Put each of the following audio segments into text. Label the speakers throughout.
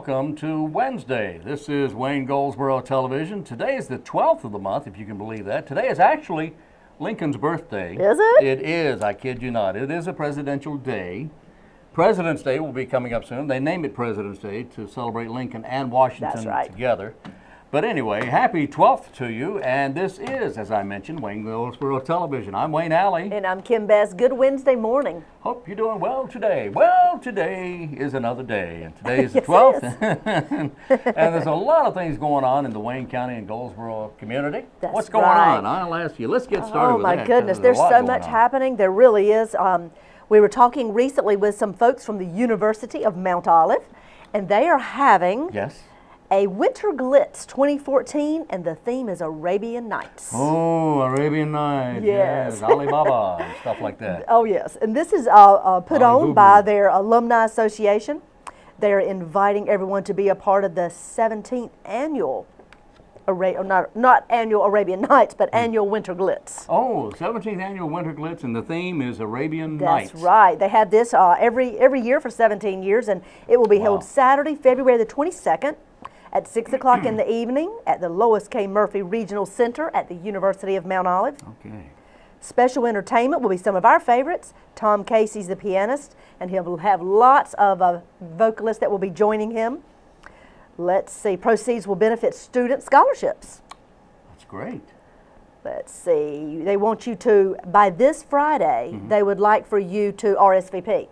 Speaker 1: welcome to Wednesday. This is Wayne Goldsboro Television. Today is the 12th of the month, if you can believe that. Today is actually Lincoln's birthday.
Speaker 2: Is it?
Speaker 1: It is, I kid you not. It is a presidential day. President's Day will be coming up soon. They named it President's Day to celebrate Lincoln and Washington together. But anyway, happy 12th to you, and this is, as I mentioned, Wayne Goldsboro Television. I'm Wayne Alley.
Speaker 2: And I'm Kim Bess. Good Wednesday morning.
Speaker 1: Hope you're doing well today. Well, today is another day, and today is the 12th. And there's a lot of things going on in the Wayne County and Goldsboro community.
Speaker 2: That's
Speaker 1: What's going on? I'll ask you. Let's get started with that.
Speaker 2: Oh, my goodness. There's so much happening. There really is. We were talking recently with some folks from the University of Mount Olive, and they are having a Winter Glitz 2014, and the theme is Arabian Nights.
Speaker 1: Oh, Arabian Nights. Yes. Alibaba and stuff like that.
Speaker 2: Oh, yes. And this is put on by their Alumni Association. They're inviting everyone to be a part of the 17th annual not annual Arabian Nights, but annual Winter Glitz.
Speaker 1: Oh, 17th annual Winter Glitz, and the theme is Arabian Nights.
Speaker 2: That's right. They have this every year for 17 years, and it will be held Saturday, February the 22nd at 6 o'clock in the evening at the Lois K. Murphy Regional Center at the University of Mount Olive.
Speaker 1: Okay. Special
Speaker 2: entertainment will be some of our favorites. Tom Casey's the pianist, and he'll have lots of vocalists that will be joining him. Let's see, proceeds will benefit student scholarships.
Speaker 1: That's great.
Speaker 2: Let's see, they want you to, by this Friday, they would like for you to RSVP.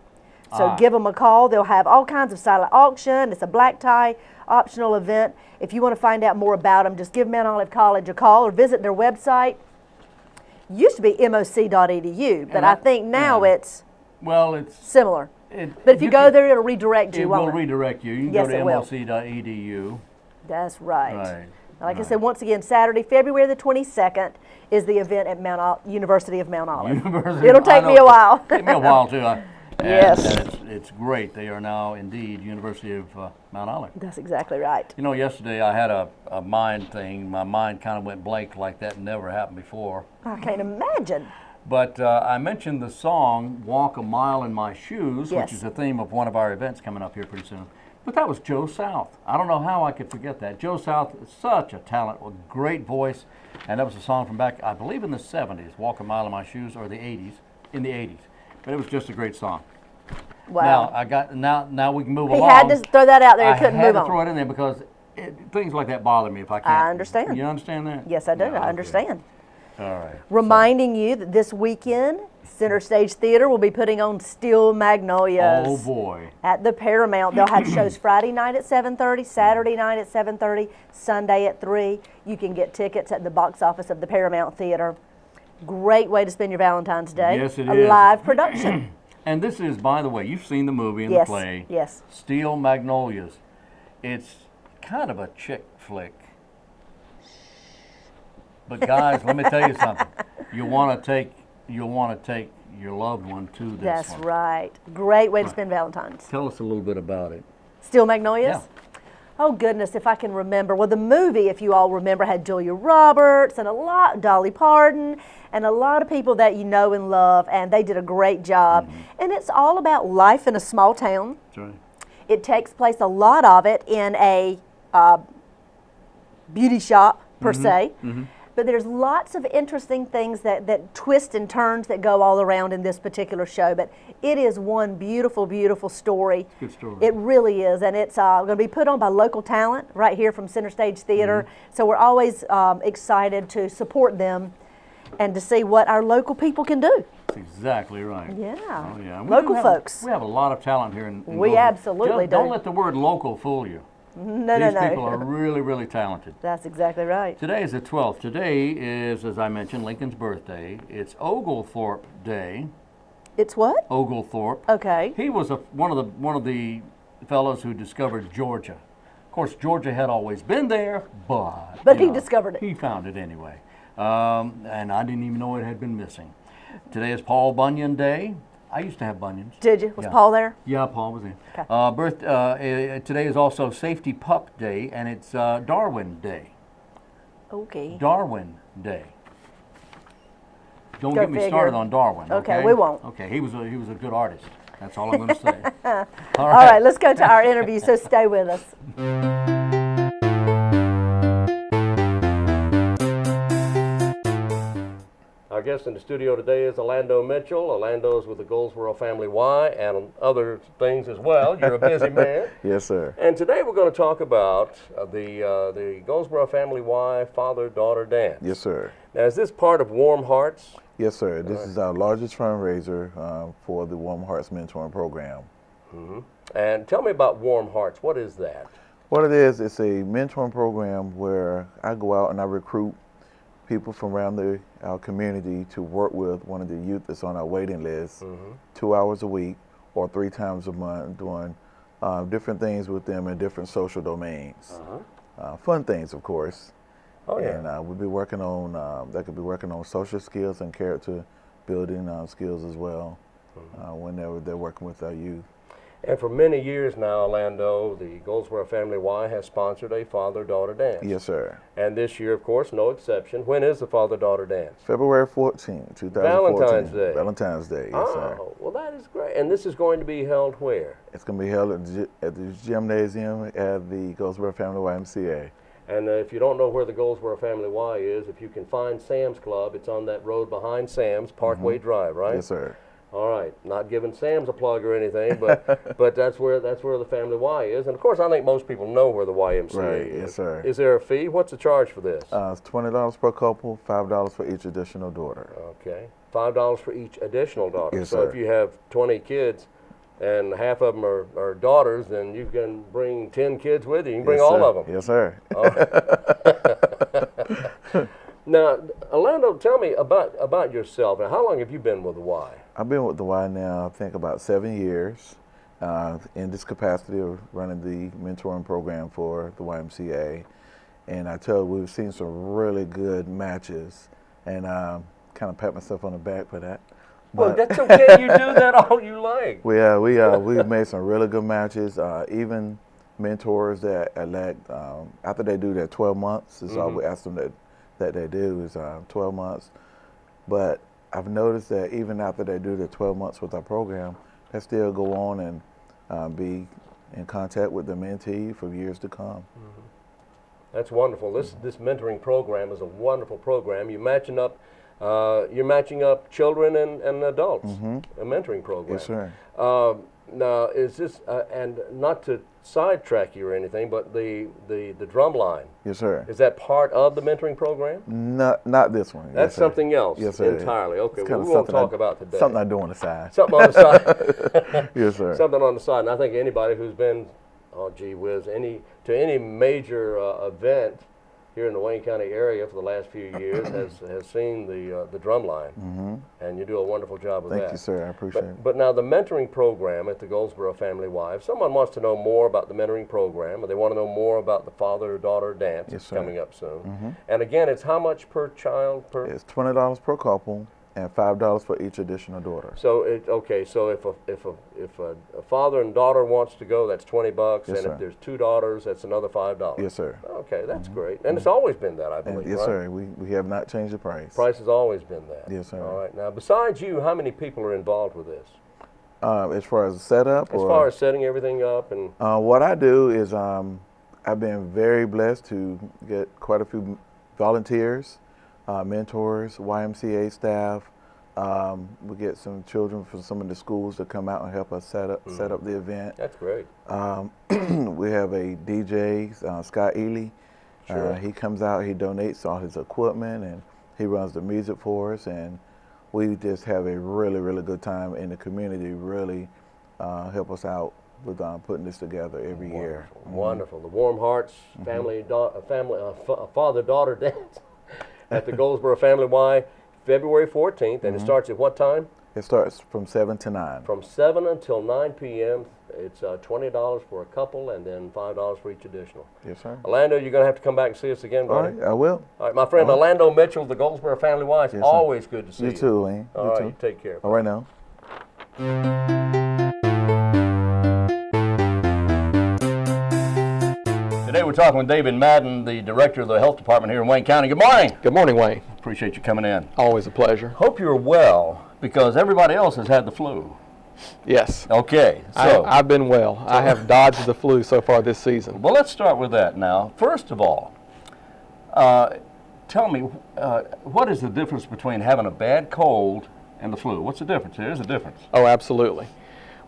Speaker 2: So give them a call. They'll have all kinds of silent auction. It's a black tie optional event. If you want to find out more about them, just give Mount Olive College a call or visit their website. It used to be moc.edu, but I think now it's similar. But if you go there, it'll redirect you, won't it?
Speaker 1: It will redirect you. You can go to moc.edu.
Speaker 2: That's right. Like I said, once again, Saturday, February the 22nd is the event at University of Mount Olive. It'll take me a while.
Speaker 1: Take me a while, too.
Speaker 2: Yes.
Speaker 1: And it's great. They are now, indeed, University of Mount Olive.
Speaker 2: That's exactly right.
Speaker 1: You know, yesterday I had a mind thing. My mind kind of went blank like that. Never happened before.
Speaker 2: I can't imagine.
Speaker 1: But I mentioned the song, Walk a Mile in My Shoes, which is the theme of one of our events coming up here pretty soon. But that was Joe South. I don't know how I could forget that. Joe South is such a talent, a great voice. And that was a song from back, I believe, in the 70s, Walk a Mile in My Shoes, or the 80s, in the 80s. But it was just a great song.
Speaker 2: Wow.
Speaker 1: Now we can move along.
Speaker 2: He had to throw that out there. He couldn't move on.
Speaker 1: I had to throw it in there because things like that bother me if I can't.
Speaker 2: I understand.
Speaker 1: You understand that?
Speaker 2: Yes, I do. I understand.
Speaker 1: All right.
Speaker 2: Reminding you that this weekend, Center Stage Theater will be putting on Steel Magnolias.
Speaker 1: Oh, boy.
Speaker 2: At the Paramount. They'll have shows Friday night at 7:30, Saturday night at 7:30, Sunday at 3. You can get tickets at the box office of the Paramount Theater. Great way to spend your Valentine's Day.
Speaker 1: Yes, it is.
Speaker 2: A live production.
Speaker 1: And this is, by the way, you've seen the movie and the play.
Speaker 2: Yes.
Speaker 1: Steel Magnolias. It's kind of a chick flick. But guys, let me tell you something. You'll want to take your loved one to this one.
Speaker 2: That's right. Great way to spend Valentine's.
Speaker 1: Tell us a little bit about it.
Speaker 2: Steel Magnolias?
Speaker 1: Yeah.
Speaker 2: Oh goodness, if I can remember. Well, the movie, if you all remember, had Julia Roberts and Dolly Parton and a lot of people that you know and love, and they did a great job. And it's all about life in a small town.
Speaker 1: That's right.
Speaker 2: It takes place, a lot of it, in a beauty shop, per se. But there's lots of interesting things that twist and turns that go all around in this particular show. But it is one beautiful, beautiful story.
Speaker 1: Good story.
Speaker 2: It really is. And it's going to be put on by local talent right here from Center Stage Theater. So we're always excited to support them and to see what our local people can do.
Speaker 1: That's exactly right.
Speaker 2: Yeah.
Speaker 1: Oh, yeah.
Speaker 2: Local folks.
Speaker 1: We have a lot of talent here in
Speaker 2: We absolutely do.
Speaker 1: Don't let the word local fool you. These people are really, really talented.
Speaker 2: That's exactly right.
Speaker 1: Today is the 12th. Today is, as I mentioned, Lincoln's birthday. It's Oglethorpe Day.
Speaker 2: It's what?
Speaker 1: Oglethorpe.
Speaker 2: Okay.
Speaker 1: He was one of the fellows who discovered Georgia. Of course, Georgia had always been there, but
Speaker 2: he discovered it.
Speaker 1: He found it anyway, and I didn't even know it had been missing. Today is Paul Bunyan Day. I used to have bunions.
Speaker 2: Did you? Was Paul there?
Speaker 1: Yeah, Paul was there. Okay. Today is also Safety Pup Day, and it's Darwin Day.
Speaker 2: Okay.
Speaker 1: Darwin Day. Don't get me started on Darwin.
Speaker 2: Okay, we won't.
Speaker 1: Okay, he was a good artist. That's all I'm going to say.
Speaker 2: All right, let's go to our interview, so stay with us.
Speaker 1: Our guest in the studio today is Orlando Mitchell. Orlando's with the Goldsboro Family Y and other things as well. You're a busy man.
Speaker 3: Yes, sir.
Speaker 1: And today we're going to talk about the Goldsboro Family Y father-daughter dance.
Speaker 3: Yes, sir.
Speaker 1: Now, is this part of Warm Hearts?
Speaker 3: Yes, sir. This is our largest fundraiser for the Warm Hearts Mentoring Program.
Speaker 1: Mm-hmm. And tell me about Warm Hearts. What is that?
Speaker 3: What it is, it's a mentoring program where I go out and I recruit people from around our community to work with one of the youth that's on our waiting list 2 hours a week or 3 times a month, doing different things with them in different social domains. Fun things, of course.
Speaker 1: Oh, yeah.
Speaker 3: And we'll be working on, they could be working on social skills and character building skills as well whenever they're working with our youth.
Speaker 1: And for many years now, Orlando, the Goldsboro Family Y has sponsored a father-daughter dance.
Speaker 3: Yes, sir.
Speaker 1: And this year, of course, no exception. When is the father-daughter dance?
Speaker 3: February 14th, 2014.
Speaker 1: Valentine's Day.
Speaker 3: Valentine's Day, yes, sir.
Speaker 1: Oh, well, that is great. And this is going to be held where?
Speaker 3: It's going to be held at the gymnasium at the Goldsboro Family YMCA.
Speaker 1: And if you don't know where the Goldsboro Family Y is, if you can find Sam's Club, it's on that road behind Sam's, Parkway Drive, right?
Speaker 3: Yes, sir.
Speaker 1: All right, not giving Sam's a plug or anything, but that's where the Family Y is, and of course I think most people know where the YMCA
Speaker 3: Right,
Speaker 1: is.
Speaker 3: yes, sir.
Speaker 1: Is there a fee? What's the charge for this?
Speaker 3: It's $20 per couple, $5 for each additional daughter.
Speaker 1: Okay, $5 for each additional daughter.
Speaker 3: Yes,
Speaker 1: so
Speaker 3: sir.
Speaker 1: if you have 20 kids and half of them are daughters, then you can bring 10 kids with you. You can bring
Speaker 3: Yes,
Speaker 1: all
Speaker 3: sir.
Speaker 1: of them.
Speaker 3: Yes, sir.
Speaker 1: Now, Orlando, tell me about yourself. And how long have you been with the Y?
Speaker 3: I've been with the Y now, I think, about 7 years in this capacity of running the mentoring program for the YMCA. And I tell you, we've seen some really good matches, and kind of pat myself on the back for that.
Speaker 1: Well, that's okay. You do that all you like.
Speaker 3: We've made some really good matches. Even mentors that elect after they do their 12 months, is all we ask them that they do is 12 months. But I've noticed that even after they do their 12 months with our program, they still go on and be in contact with the mentee for years to come.
Speaker 1: That's wonderful. This mentoring program is a wonderful program. You're matching up children and adults. A mentoring program.
Speaker 3: Yes, sir.
Speaker 1: Now, is this and not to sidetrack you or anything, but the drum line?
Speaker 3: Yes, sir.
Speaker 1: Is that part of the mentoring program?
Speaker 3: Not this one.
Speaker 1: That's
Speaker 3: yes, sir.
Speaker 1: something else.
Speaker 3: Yes, sir.
Speaker 1: Entirely. Okay.
Speaker 3: It's
Speaker 1: Well,
Speaker 3: kinda
Speaker 1: we won't
Speaker 3: something
Speaker 1: talk about today.
Speaker 3: Something I do on the side.
Speaker 1: Something on the side.
Speaker 3: Yes, sir.
Speaker 1: Something on the side. And I think anybody who's been, oh gee whiz, to any major event here in the Wayne County area for the last few years has seen the drum line, and you do a wonderful job of that.
Speaker 3: Thank you, sir. I appreciate it.
Speaker 1: But now the mentoring program at the Goldsboro Family Y, if someone wants to know more about the mentoring program, or they want to know more about the father-daughter dance
Speaker 3: Yes,
Speaker 1: that's
Speaker 3: sir.
Speaker 1: coming up soon, and again, it's how much per child per?
Speaker 3: It's $20 per couple and $5 for each additional daughter.
Speaker 1: So So if a father and daughter wants to go, that's $20,
Speaker 3: Yes,
Speaker 1: and
Speaker 3: sir.
Speaker 1: if there's 2 daughters, that's another $5.
Speaker 3: Yes, sir.
Speaker 1: Okay, that's great, and it's always been that, I believe.
Speaker 3: Yes,
Speaker 1: right?
Speaker 3: sir. We have not changed the price.
Speaker 1: Price has always been that.
Speaker 3: Yes, sir.
Speaker 1: All right. Now, besides you, how many people are involved with this?
Speaker 3: As far as the setup?
Speaker 1: As far as setting everything up and.
Speaker 3: What I do is I've been very blessed to get quite a few volunteers, mentors, YMCA staff. We get some children from some of the schools to come out and help us set up the event.
Speaker 1: That's great.
Speaker 3: We have a DJ, Scott Ely.
Speaker 1: Sure.
Speaker 3: He comes out, he donates all his equipment, and he runs the music for us. And we just have a really, really good time in the community. Really help us out with putting this together every year.
Speaker 1: Wonderful. The Warm Hearts father-daughter dance at the Goldsboro Family Y, February 14th, and it starts at what time?
Speaker 3: It starts from 7 to 9.
Speaker 1: From 7 until 9 p.m. It's $20 for a couple, and then $5 for each additional.
Speaker 3: Yes, sir.
Speaker 1: Orlando, you're going to have to come back and see us again,
Speaker 3: All
Speaker 1: buddy.
Speaker 3: right, I will.
Speaker 1: All right, my friend Orlando Mitchell, the Goldsboro Family Y. It's
Speaker 3: Yes, sir.
Speaker 1: always good to see you.
Speaker 3: You too, Wayne.
Speaker 1: All
Speaker 3: You
Speaker 1: right,
Speaker 3: too.
Speaker 1: you take care.
Speaker 3: All right now.
Speaker 1: Today we're talking with David Madden, the director of the health department here in Wayne County. Good morning.
Speaker 4: Good morning, Wayne.
Speaker 1: Appreciate you coming in.
Speaker 4: Always a pleasure.
Speaker 1: Hope you're well, because everybody else has had the flu.
Speaker 4: Yes.
Speaker 1: Okay. So
Speaker 4: I've been well. I have dodged the flu so far this season.
Speaker 1: well, let's start with that now. First of all, tell me, what is the difference between having a bad cold and the flu? What's the difference? There's a difference.
Speaker 4: Oh, absolutely.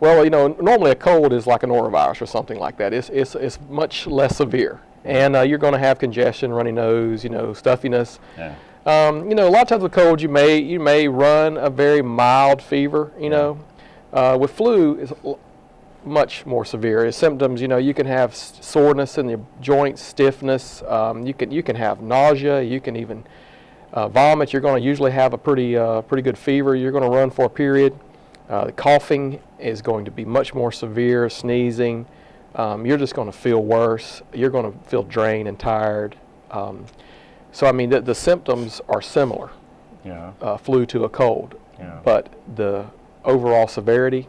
Speaker 4: Well, you know, normally a cold is like a norovirus or something like that. It's much less severe, and you're going to have congestion, runny nose, you know, stuffiness.
Speaker 1: Yeah.
Speaker 4: You know, a lot of times with cold, you may run a very mild fever. You know, with flu, it's much more severe. Its symptoms, you know, you can have soreness in your joints, stiffness. You can have nausea. You can even vomit. You're going to usually have a pretty good fever. You're going to run for a period. The coughing is going to be much more severe. Sneezing. You're just going to feel worse. You're going to feel drained and tired. So I mean, the symptoms are similar, flu to a cold, but the overall severity,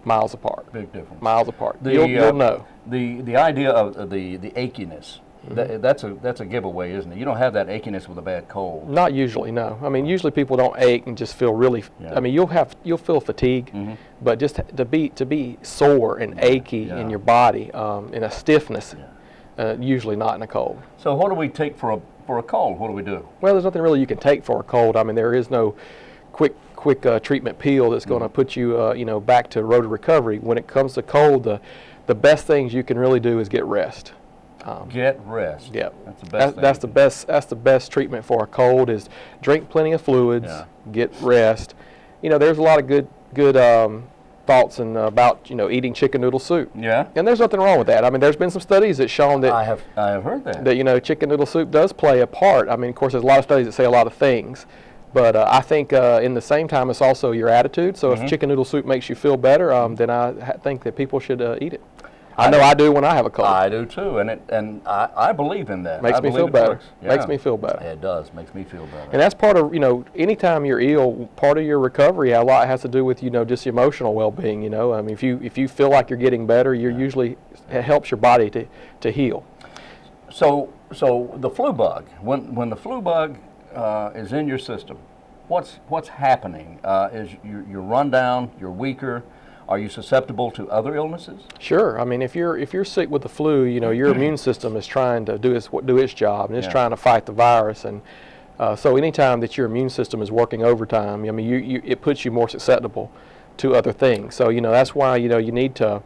Speaker 4: miles apart.
Speaker 1: Big difference.
Speaker 4: Miles apart. You'll know.
Speaker 1: The idea of the achiness, that's a giveaway, isn't it? You don't have that achiness with a bad cold.
Speaker 4: Not usually, no. I mean, usually people don't ache and just feel really. I mean, you'll feel fatigue, but just to be sore and achy in your body, in a stiffness. Usually not in a cold.
Speaker 1: So what do we take for a cold? What do we do?
Speaker 4: Well, there's nothing really you can take for a cold. I mean, there is no quick treatment pill that's going to put you you know, back to road to recovery. When it comes to cold, the best things you can really do is get rest.
Speaker 1: Get rest.
Speaker 4: Yeah,
Speaker 1: that's the best.
Speaker 4: That's the best treatment for a cold is drink plenty of fluids, get rest. You know, there's a lot of good thoughts and about, you know, eating chicken noodle soup.
Speaker 1: Yeah.
Speaker 4: And there's nothing wrong with that. I mean, there's been some studies that shown that
Speaker 1: I have heard that.
Speaker 4: That, you know, chicken noodle soup does play a part. I mean, of course, there's a lot of studies that say a lot of things, but I think in the same time it's also your attitude. So if chicken noodle soup makes you feel better, then I think that people should eat it. I know I do when I have a cold.
Speaker 1: I do too, and I believe in that.
Speaker 4: Makes me feel better. Makes me feel better.
Speaker 1: It does. Makes me feel better.
Speaker 4: And that's part of, you know, anytime you're ill, part of your recovery a lot has to do with, you know, just emotional well-being. You know, I mean, if you feel like you're getting better, you're usually, it helps your body to heal.
Speaker 1: So the flu bug, when the flu bug is in your system, what's happening? Is you're run down, you're weaker. Are you susceptible to other illnesses? Sure.
Speaker 4: I mean, if you're sick with the flu, you know, your immune system is trying to do its job, and it's trying to fight the virus. And so anytime that your immune system is working overtime, I mean, it puts you more susceptible to other things. So, you know, that's why, you know, you need to.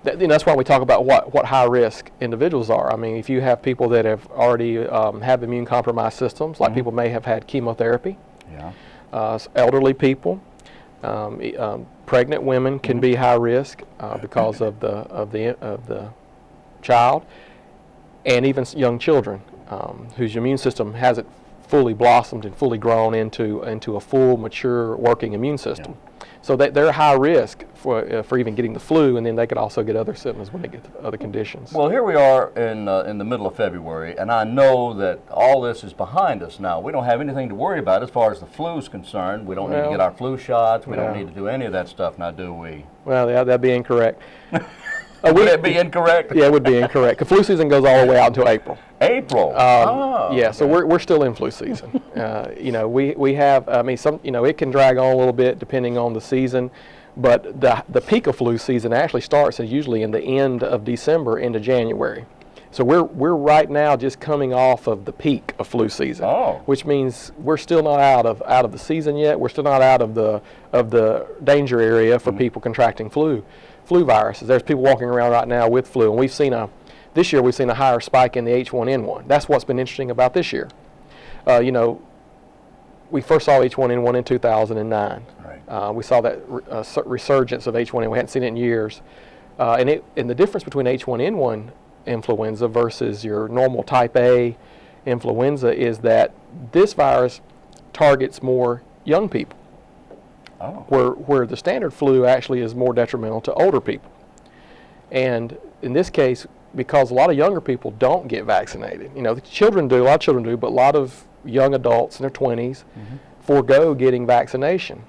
Speaker 4: You know, that's why we talk about what high risk individuals are. I mean, if you have people that have already have immune compromised systems, like people may have had chemotherapy, elderly people. Pregnant women can be high risk because of the child, and even young children whose immune system hasn't fully blossomed and fully grown into a full, mature, working immune system. So they're high risk for even getting the flu, and then they could also get other symptoms when they get other conditions.
Speaker 1: Well, here we are in the middle of February, and I know that all this is behind us now. We don't have anything to worry about as far as the flu is concerned. We don't need to get our flu shots. We don't need to do any of that stuff now, do we?
Speaker 4: Well, yeah, that'd be incorrect.
Speaker 1: Would that be incorrect?
Speaker 4: Yeah, it would be incorrect. The flu season goes all the way out until April.
Speaker 1: April.
Speaker 4: Yeah, so we're still in flu season. You know, we have. I mean, you know, it can drag on a little bit depending on the season, but the peak of flu season actually starts usually in the end of December into January. So we're right now just coming off of the peak of flu season, which means we're still not out of the season yet. We're still not out of the danger area for people contracting flu viruses. There's people walking around right now with flu, and this year we've seen a higher spike in the H1N1. That's what's been interesting about this year. You know, we first saw H1N1 in 2009. Right. We saw that resurgence of H1N1. We hadn't seen it in years. And the difference between H1N1 influenza versus your normal type A influenza is that this virus targets more young people. Where the standard flu actually is more detrimental to older people. And in this case, because a lot of younger people don't get vaccinated, you know, a lot of children do, but a lot of young adults in their 20s forego getting vaccination.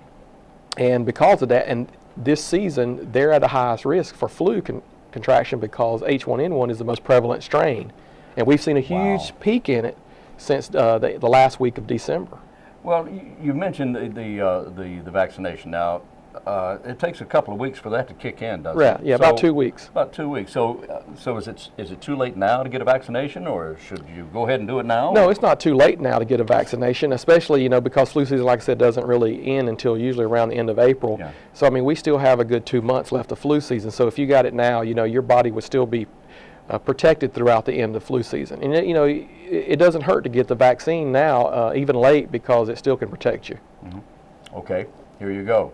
Speaker 4: And because of that, and this season, they're at the highest risk for flu contraction because H1N1 is the most prevalent strain. And we've seen a huge peak in it since the last week of December.
Speaker 1: Well, you mentioned the vaccination. Now, it takes a couple of weeks for that to kick in, doesn't
Speaker 4: Right,
Speaker 1: it?
Speaker 4: yeah, about 2 weeks.
Speaker 1: About 2 weeks. So, is it too late now to get a vaccination, or should you go ahead and do it now?
Speaker 4: No, it's not too late now to get a vaccination, especially, because flu season, like I said, doesn't really end until usually around the end of April.
Speaker 1: Yeah.
Speaker 4: So, I mean, we still have a good 2 months left of flu season. So if you got it now, your body would still be protected throughout the end of flu season. And, it doesn't hurt to get the vaccine now, even late, because it still can protect you.
Speaker 1: Mm-hmm. Okay, here you go.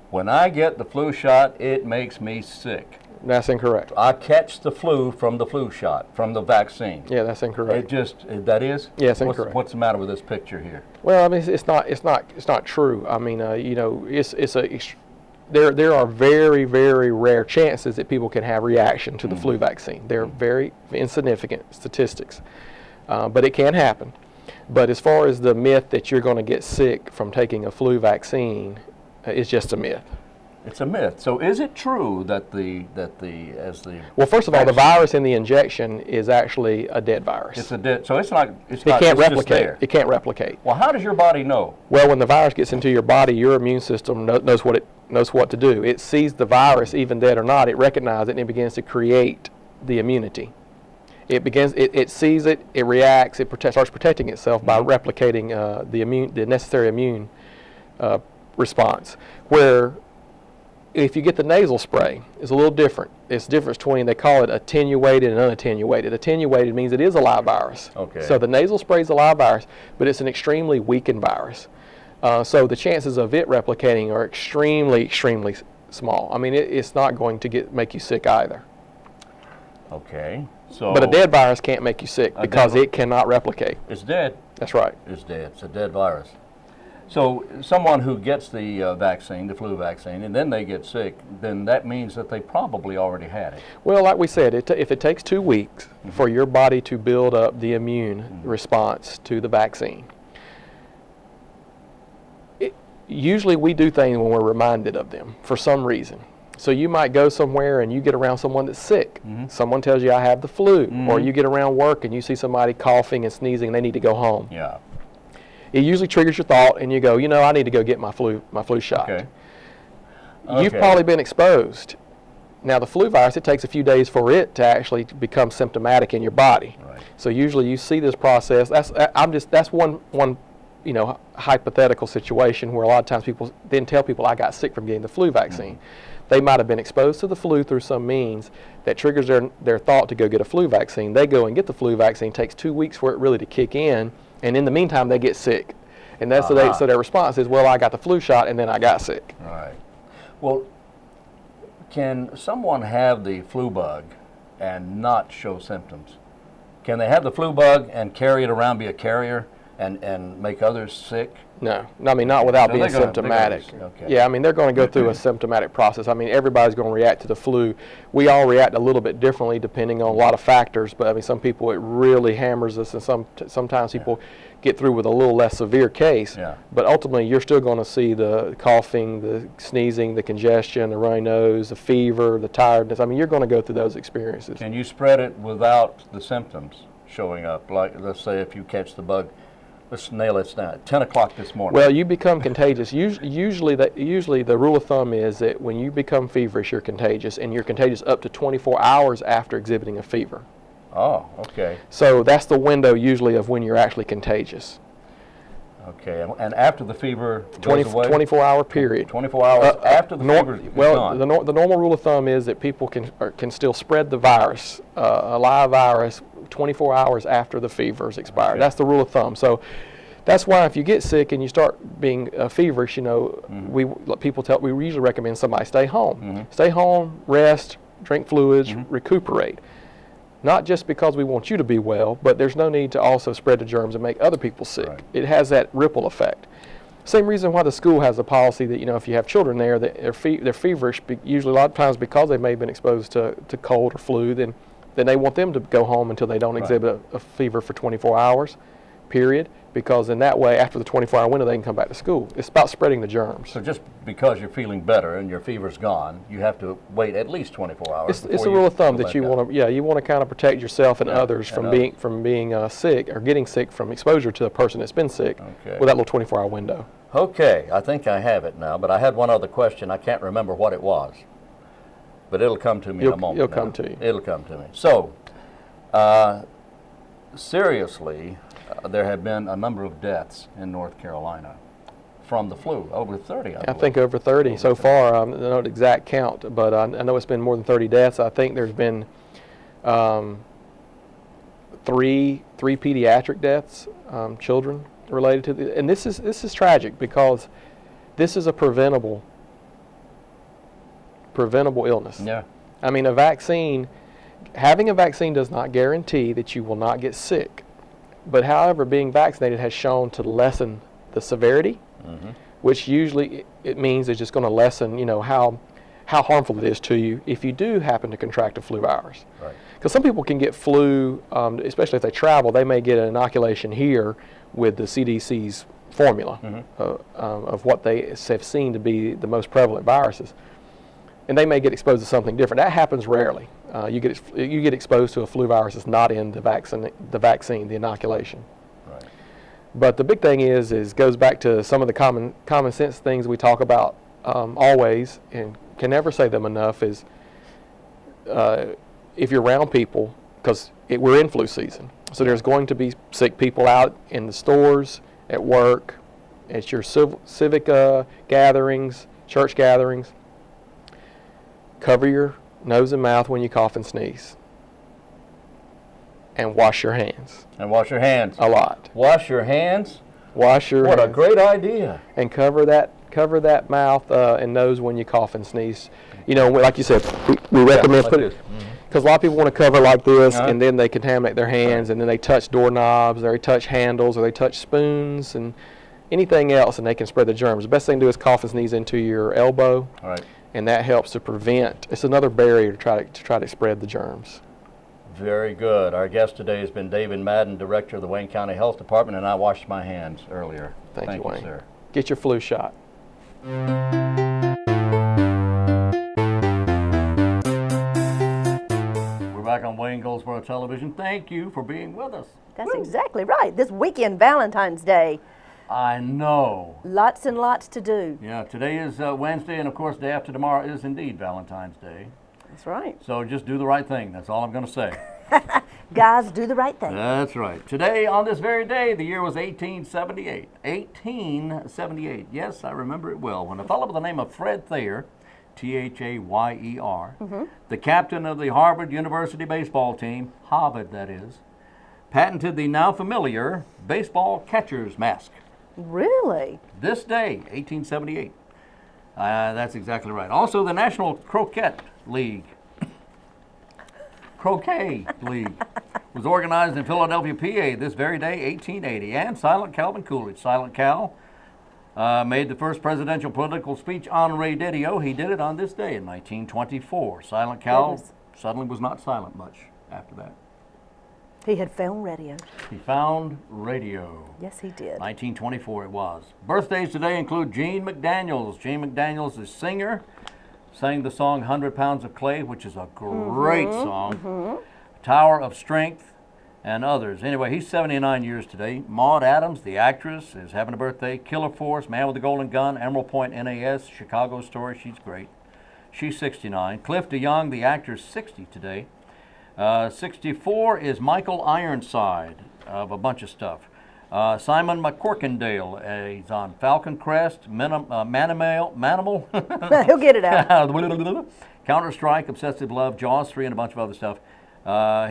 Speaker 1: When I get the flu shot, it makes me sick.
Speaker 4: That's incorrect.
Speaker 1: I catch the flu from the flu shot, from the vaccine.
Speaker 4: Yeah, that's incorrect.
Speaker 1: That is?
Speaker 4: Yes, incorrect.
Speaker 1: What's the matter with this picture here?
Speaker 4: Well, I mean, it's not true. I mean, there are very, very rare chances that people can have reaction to the flu vaccine. They're very insignificant statistics, but it can happen. But as far as the myth that you're going to get sick from taking a flu vaccine, it's just a myth.
Speaker 1: It's a myth. So is it true that
Speaker 4: well, first of all, the virus in the injection is actually a dead virus.
Speaker 1: It's a dead. So it's not.
Speaker 4: It can't replicate. It can't replicate.
Speaker 1: Well, how does your body know?
Speaker 4: Well, when the virus gets into your body, your immune system knows what to do. It sees the virus, even dead or not. It recognizes it and it begins to create the immunity. It sees it. It reacts. It starts protecting itself by replicating the necessary immune response. Where if you get the nasal spray, it's a little different. It's the difference between, they call it attenuated and unattenuated. Attenuated means it is a live virus.
Speaker 1: Okay.
Speaker 4: So the nasal spray is a live virus, but it's an extremely weakened virus. So the chances of it replicating are extremely, extremely small. I mean, it's not going to make you sick either.
Speaker 1: Okay. So.
Speaker 4: But a dead virus can't make you sick because it cannot replicate.
Speaker 1: It's dead.
Speaker 4: That's right.
Speaker 1: It's dead. It's a dead virus. So someone who gets the vaccine, the flu vaccine, and then they get sick, then that means that they probably already had it.
Speaker 4: Well, like we said, if it takes 2 weeks for your body to build up the immune response to the vaccine, usually we do things when we're reminded of them for some reason. So you might go somewhere and you get around someone that's sick. Someone tells you I have the flu, or you get around work and you see somebody coughing and sneezing and they need to go home.
Speaker 1: Yeah.
Speaker 4: It usually triggers your thought, and you go, I need to go get my flu shot.
Speaker 1: Okay.
Speaker 4: You've probably been exposed. Now, the flu virus, it takes a few days for it to actually become symptomatic in your body.
Speaker 1: Right.
Speaker 4: So usually you see this process. That's one hypothetical situation where a lot of times people then tell people I got sick from getting the flu vaccine. They might have been exposed to the flu through some means that triggers their thought to go get a flu vaccine. They go and get the flu vaccine. It takes 2 weeks for it really to kick in. And in the meantime, they get sick. And that's so their response is, well, I got the flu shot and then I got sick.
Speaker 1: All right. Well, can someone have the flu bug and not show symptoms? Can they have the flu bug and carry it around, be a carrier, and make others sick?
Speaker 4: No, I mean, not without being symptomatic.
Speaker 1: Okay.
Speaker 4: Yeah, I mean, they're going to go through a symptomatic process. I mean, everybody's going to react to the flu. We all react a little bit differently depending on a lot of factors, but I mean, some people, it really hammers us, and sometimes people get through with a little less severe case.
Speaker 1: Yeah.
Speaker 4: But ultimately, you're still going to see the coughing, the sneezing, the congestion, the runny nose, the fever, the tiredness. I mean, you're going to go through those experiences.
Speaker 1: Can you spread it without the symptoms showing up? Like, let's say if you catch the bug, let's nail it down at 10 o'clock this morning.
Speaker 4: Well, you become contagious. Usually the rule of thumb is that when you become feverish, you're contagious, and you're contagious up to 24 hours after exhibiting a fever.
Speaker 1: Oh, okay.
Speaker 4: So that's the window usually of when you're actually contagious.
Speaker 1: Okay, and after the fever goes away?
Speaker 4: 24-hour period.
Speaker 1: 24 hours after the fever is
Speaker 4: well,
Speaker 1: gone.
Speaker 4: the normal rule of thumb is that people can still spread the virus, a live virus, 24 hours after the fever is expired. Okay. That's the rule of thumb. So that's why if you get sick and you start being feverish, we usually recommend somebody stay home. Stay home, rest, drink fluids, recuperate. Not just because we want you to be well, but there's no need to also spread the germs and make other people sick.
Speaker 1: Right.
Speaker 4: It has that ripple effect. Same reason why the school has a policy that, if you have children there that they're feverish, usually a lot of times because they may have been exposed to cold or flu, then they want them to go home until they don't exhibit a fever for 24 hours. period, because in that way, after the 24-hour window, they can come back to school. It's about spreading the germs.
Speaker 1: So just because you're feeling better and your fever's gone, you have to wait at least 24 hours.
Speaker 4: It's a rule of thumb that you want to, you want to kind of protect yourself and others from being sick or getting sick from exposure to a person that's been sick with that little 24-hour window.
Speaker 1: Okay, I think I have it now, but I had one other question. I can't remember what it was, but it'll come to me in a moment.
Speaker 4: It'll come to you.
Speaker 1: It'll come to me. So, seriously, there have been a number of deaths in North Carolina from the flu, over 30, I
Speaker 4: think over 30 so far. I don't know the exact count, but I know it's been more than 30 deaths. I think there's been three pediatric deaths, children related to the, and this is tragic because this is a preventable illness.
Speaker 1: Yeah.
Speaker 4: I mean, having a vaccine does not guarantee that you will not get sick. But however, being vaccinated has shown to lessen the severity, which usually it means it's just going to lessen, how harmful it is to you if you do happen to contract a flu virus.
Speaker 1: Right.
Speaker 4: Because some people can get flu, especially if they travel, they may get an inoculation here with the CDC's formula of what they have seen to be the most prevalent viruses. And they may get exposed to something different. That happens rarely. You get exposed to a flu virus that's not in the vaccine, the inoculation.
Speaker 1: Right.
Speaker 4: But the big thing goes back to some of the common sense things we talk about always, and can never say them enough, is if you're around people, because we're in flu season, so there's going to be sick people out in the stores, at work, at your civic gatherings, church gatherings. Cover your nose and mouth when you cough and sneeze. And wash your hands.
Speaker 1: And wash your hands.
Speaker 4: A lot.
Speaker 1: Wash your hands?
Speaker 4: Wash your hands.
Speaker 1: What a great idea.
Speaker 4: And cover that mouth and nose when you cough and sneeze. Like you said, we recommend putting it, because a lot of people want to cover like this, and then they contaminate their hands, and then they touch doorknobs, or they touch handles, or they touch spoons, and anything else, and they can spread the germs. The best thing to do is cough and sneeze into your elbow.
Speaker 1: All right.
Speaker 4: And that helps to prevent. It's another barrier to try to spread the germs.
Speaker 1: Very good. Our guest today has been David Madden, Director of the Wayne County Health Department, and I washed my hands earlier.
Speaker 4: Thank you, Wayne.
Speaker 1: Sir.
Speaker 4: Get your flu shot.
Speaker 1: We're back on Wayne Goldsboro Television. Thank you for being with us.
Speaker 2: That's exactly right. This weekend, Valentine's Day.
Speaker 1: I know.
Speaker 2: Lots and lots to do.
Speaker 1: Yeah, today is Wednesday, and of course, day after tomorrow is indeed Valentine's Day.
Speaker 2: That's right.
Speaker 1: So just do the right thing. That's all I'm going to say.
Speaker 2: Guys, do the right thing.
Speaker 1: That's right. Today, on this very day, the year was 1878. 1878. Yes, I remember it well. When a fellow by the name of Fred Thayer, Thayer, the captain of the Harvard University baseball team, Harvard that is, patented the now familiar baseball catcher's mask.
Speaker 2: Really?
Speaker 1: This day, 1878. That's exactly right. Also, the National Croquet League was organized in Philadelphia, PA, this very day, 1880. And Silent Calvin Coolidge. Silent Cal made the first presidential political speech on radio. He did it on this day in 1924. Silent Cal suddenly was not silent much after that.
Speaker 2: He had found radio.
Speaker 1: He found radio.
Speaker 2: Yes, he did.
Speaker 1: 1924 it was. Birthdays today include Gene McDaniels. Gene McDaniels is singer, sang the song 100 Pounds of Clay, which is a great song. Tower of Strength, and others. Anyway, he's 79 years today. Maude Adams, the actress, is having a birthday. Killer Force, Man with the Golden Gun, Emerald Point NAS, Chicago Story, she's great. She's 69. Cliff DeYoung, the actor, is 60 today. 64 is Michael Ironside of a bunch of stuff. Simon McCorkindale, he's on Falcon Crest, Manimal,
Speaker 2: He'll get it out.
Speaker 1: Counter-Strike, Obsessive Love, Jaws 3, and a bunch of other stuff.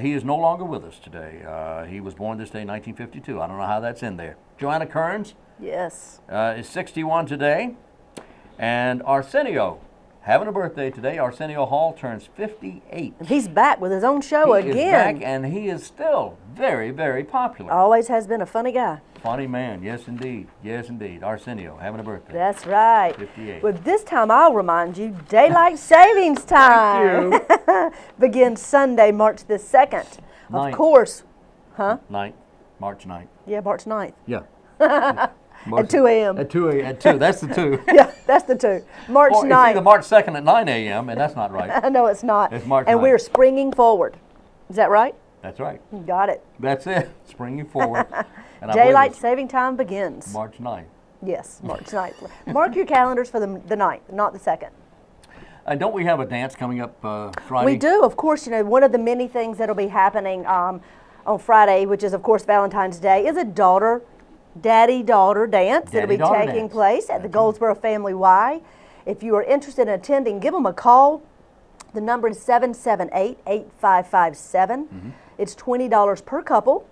Speaker 1: He is no longer with us today. He was born this day in 1952. I don't know how that's in there. Joanna Kearns
Speaker 2: Yes.
Speaker 1: is 61 today. And Arsenio, having a birthday today. Arsenio Hall turns 58.
Speaker 2: And he's back with his own show again.
Speaker 1: He is back, and he is still very, very popular.
Speaker 2: Always has been a funny guy.
Speaker 1: Funny man, yes indeed. Yes indeed. Arsenio, having a birthday.
Speaker 2: That's right.
Speaker 1: 58.
Speaker 2: Well, this time I'll remind you, Daylight Savings Time
Speaker 1: Thank you.
Speaker 2: begins Sunday, March the 2nd.
Speaker 1: Ninth.
Speaker 2: Of course. Huh?
Speaker 1: Ninth. March 9th.
Speaker 2: Yeah, March 9th.
Speaker 1: Yeah.
Speaker 2: At 2 a.m.
Speaker 1: At 2 a.m. At 2. That's the 2.
Speaker 2: Yeah, that's the 2. March
Speaker 1: Or
Speaker 2: 9th.
Speaker 1: it's either March 2nd at 9 a.m., and that's not right.
Speaker 2: No, it's not.
Speaker 1: It's March
Speaker 2: and
Speaker 1: 9th.
Speaker 2: we're springing forward. Is that right?
Speaker 1: That's right.
Speaker 2: Got it.
Speaker 1: That's it. Springing forward. And I believe
Speaker 2: Daylight
Speaker 1: it's
Speaker 2: saving time begins.
Speaker 1: March 9th.
Speaker 2: Yes, March 9th. Mark your calendars for the 9th, not the 2nd.
Speaker 1: Don't we have a dance coming up Friday?
Speaker 2: We do, of course. You know, one of the many things that'll be happening on Friday, which is, of course, Valentine's Day, is a daddy-daughter dance. It'll be taking place at the Goldsboro Family Y. If you are interested in attending, give them a call. The number is 778-8557. It's $20 per couple.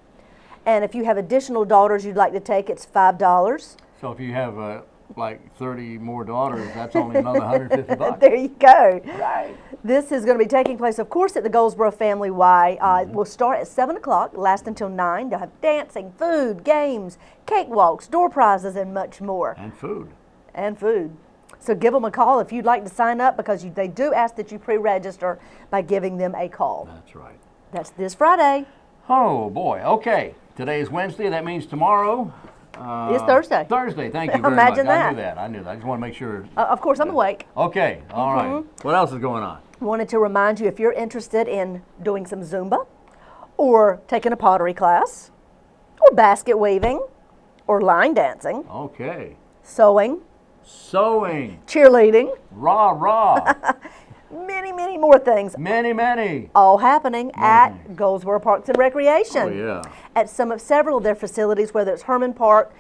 Speaker 2: And if you have additional daughters you'd like to take, it's $5.
Speaker 1: So if you have like 30 more daughters, that's only another $150.
Speaker 2: There you go.
Speaker 1: Right.
Speaker 2: This is going to be taking place, of course, at the Goldsboro Family Y. We'll start at 7 o'clock, last until 9. They'll have dancing, food, games, cakewalks, door prizes, and much more.
Speaker 1: And food.
Speaker 2: And food. So give them a call if you'd like to sign up, because they do ask that you pre-register by giving them a call.
Speaker 1: That's right.
Speaker 2: That's this Friday.
Speaker 1: Oh, boy. Okay. Today is Wednesday. That means tomorrow.
Speaker 2: It's Thursday.
Speaker 1: Thursday. Thank you very
Speaker 2: Imagine
Speaker 1: much.
Speaker 2: that.
Speaker 1: I knew that. I knew that. I just want to make sure.
Speaker 2: Of course, I'm awake.
Speaker 1: Okay. All right. What else is going on?
Speaker 2: Wanted to remind you, if you're interested in doing some Zumba, or taking a pottery class, or basket weaving, or line dancing,
Speaker 1: Okay.
Speaker 2: sewing,
Speaker 1: Sewing.
Speaker 2: cheerleading,
Speaker 1: Rah, rah.
Speaker 2: many, many more things,
Speaker 1: Many, many.
Speaker 2: all happening at Goldsboro Parks and Recreation.
Speaker 1: Oh, yeah.
Speaker 2: At several of their facilities, whether it's Herman Park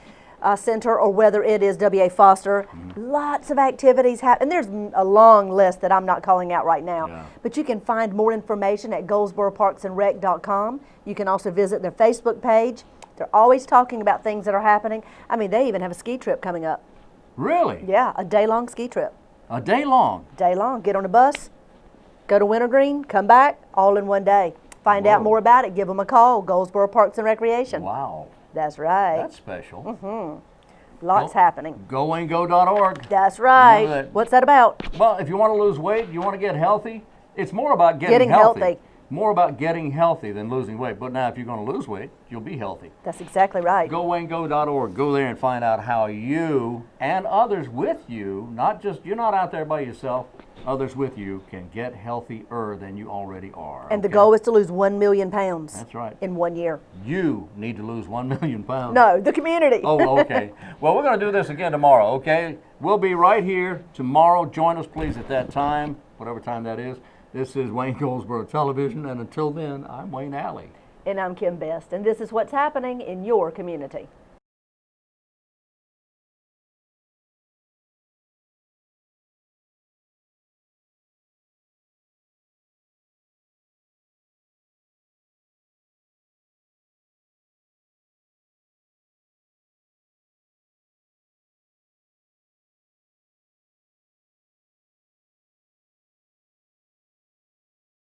Speaker 2: Center or whether it is W.A. Foster. Lots of activities happen. And there's a long list that I'm not calling out right now.
Speaker 1: Yeah.
Speaker 2: But you can find more information at goldsboroparksandrec.com. You can also visit their Facebook page. They're always talking about things that are happening. I mean, they even have a ski trip coming up.
Speaker 1: Really?
Speaker 2: Yeah, a day-long ski trip.
Speaker 1: A day long.
Speaker 2: Day long. Get on a bus, go to Wintergreen, come back, all in one day. Find out
Speaker 1: Whoa.
Speaker 2: more about it. Give them a call. Goldsboro Parks and Recreation.
Speaker 1: Wow.
Speaker 2: That's right.
Speaker 1: That's special.
Speaker 2: Lots happening.
Speaker 1: Goandgo.org.
Speaker 2: That's right.
Speaker 1: Remember that.
Speaker 2: What's that about?
Speaker 1: Well, if you want to lose weight, you want to get healthy, it's more about
Speaker 2: Getting healthy.
Speaker 1: More about getting healthy than losing weight. But now if you're going to lose weight, you'll be healthy.
Speaker 2: That's exactly right.
Speaker 1: Goandgo.org. Go there and find out how you and others with you, not just, you're not out there by yourself, others with you can get healthier than you already are.
Speaker 2: And the goal is to lose 1 million pounds.
Speaker 1: That's right.
Speaker 2: In 1 year.
Speaker 1: You need to lose 1 million pounds.
Speaker 2: No, the community.
Speaker 1: Oh, okay. Well, we're going to do this again tomorrow, okay? We'll be right here tomorrow. Join us, please, at that time, whatever time that is. This is Wayne Goldsboro Television, and until then, I'm Wayne Alley.
Speaker 2: And I'm Kim Best, and this is what's happening in your community.